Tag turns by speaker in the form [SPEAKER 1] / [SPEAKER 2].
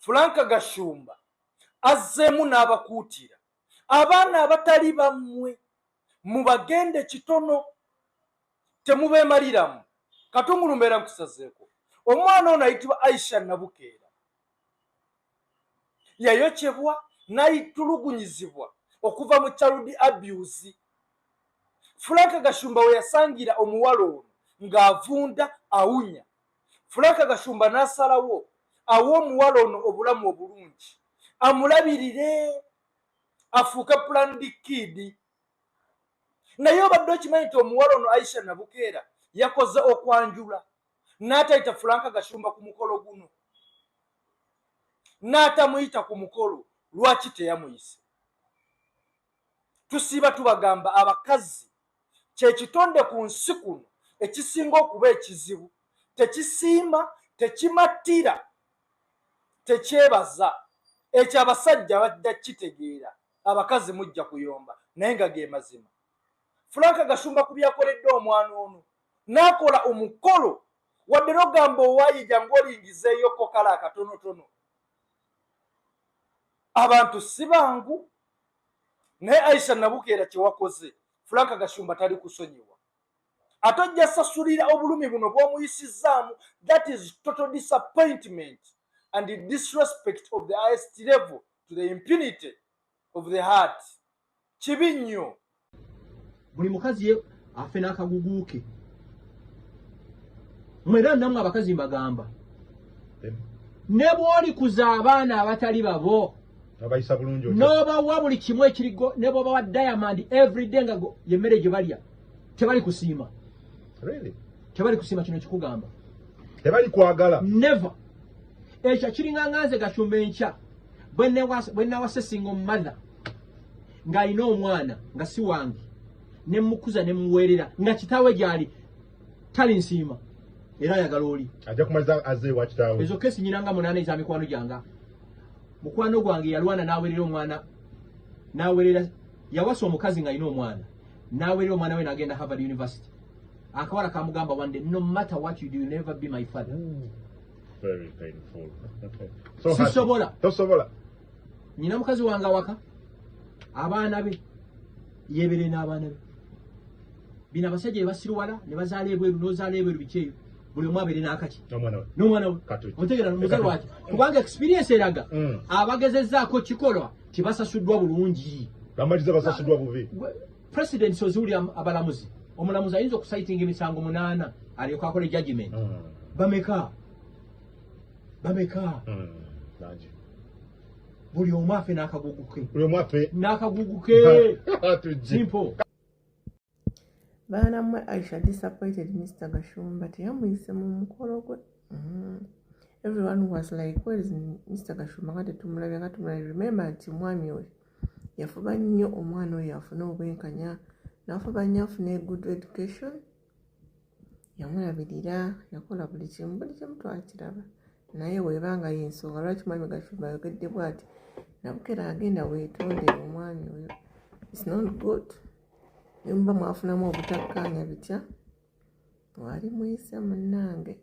[SPEAKER 1] Franka Gashumba azzeemu n'abakuutira abaana abatali bammwe mubagende kitono temubeemaliramu. Katungulu mbeera nkusazeeko omwana ono ayitibwa Aisha Nabukeera yayokyebwa n'ayitulugunyizibwa okuva mu child abuse. Franka Gashumba we yasangira omuwala ono ng'avunda awunya, Franka Gashumba n'asalawo awa omuwala ono obulamu obulungi amulabirire afuuka planned kid. Naye obadde okimanyi nti omuwala ono Aisha Nabukeera yakoze okwanjula n'atayita Franka Gashumba ku mukolo guno, n'atamuyita ku mukolo. Lwaki teyamuyise? Tusiiba tubagamba abakazi kye kitonde ku nsi kuno ekisinga okuba ekizibu. Tekisiima, tekimatira, tekyebaza. Ekyo abasajja bajja kitegeera, abakazi mujja kuyomba, naye nga ge mazima. Franka Gashumba ku byakoledde omwana ono n'akola omukolo wadde n'ogamba owayija ng'olingizeeyoko kale akatonotono. Abantu si bangu, naye Aisha Nabukeera kye wakoze Franka Gashumba tali kusonyiwa. Atojja sasulira obulumi buno bw'omuyisizzaamu. That is total disappointment and the disrespect of the highest level to the impunity of the heart. Kibi nnyo.
[SPEAKER 2] Buli mukazi ye afe n'akagugu ke. Mwera namwe abakazi mbagamba. Ne bw'oli kuza abaana abatali babo
[SPEAKER 3] abayisa bulungi
[SPEAKER 2] n'obawa buli kimu ekirigo, ne bw'obawa diamond every day nga yemmere gye balya tebali kusiima.
[SPEAKER 3] Really?
[SPEAKER 2] Tebali kusiima, kino kikugamba.
[SPEAKER 3] Tebali kwagala.
[SPEAKER 2] Never. Ekyo kiringa nganze Gashumba enkya bwe nawase single mother ng'alina omwana nga si wange, ne mukuza ne muweerera nga kitaawe gyali tali nsiima era ayagala oli.
[SPEAKER 3] Ajja kumaliza azeewa kitaawe.
[SPEAKER 2] Ezo kesi nyinanga 8 eza mikwano gyanga. Mukwano gwange yalwana n'aweerera omwana, n'aweerera yawasa omukazi ng'alina omwana, n'aweerera omwana we n'agenda Harvard University. Akawala kamugamba one day, no matter what you do, you never be my father.
[SPEAKER 3] Very painful.
[SPEAKER 2] Sisobola.
[SPEAKER 3] Tosobola.
[SPEAKER 2] Nyina mukazi wange awaka abaana be yebere n'abaana be. Bina abasajja basiruwala ne bazaala ebweru n'ozaala ebweru bikyeyo. Buli omu abeere n'akaki. N'omwana we. Otegera n'omuzali waki. Kubanga experience eraga abagezezzaako kikolwa tibasasuddwa bulungi.
[SPEAKER 3] Bamaliza basasuddwa bubi.
[SPEAKER 2] President Sozuli abalamuzi. Omulamuzi ayinza okusayitinga emisango 8 alyoka akola judgment. Bameka.
[SPEAKER 3] Nanji.
[SPEAKER 2] Buli omu afe n'akagugu ke.
[SPEAKER 3] Buli omu afe
[SPEAKER 2] n'akagugu ke. Simple.
[SPEAKER 4] Baana mmwe Aisha disappointed Mr. Gashumba teyamuyise mu mukolo gwe. Everyone was like, where is Mr. Gashumba? Kati tumulabye. Remember nti mwami we yafuba nnyo omwana oyo afune obwenkanya, n'afuba nnyo afune good education, yamulabirira, yakola buli kimu twakiraba. Naye weebanga y'ensonga lwaki mwami Gashumba ayogedde bw'ati Nabukeera agenda weetondera omwami oyo. It's not good. Nimba mwafunamu obutakkaanya bitya wali muyise munnange.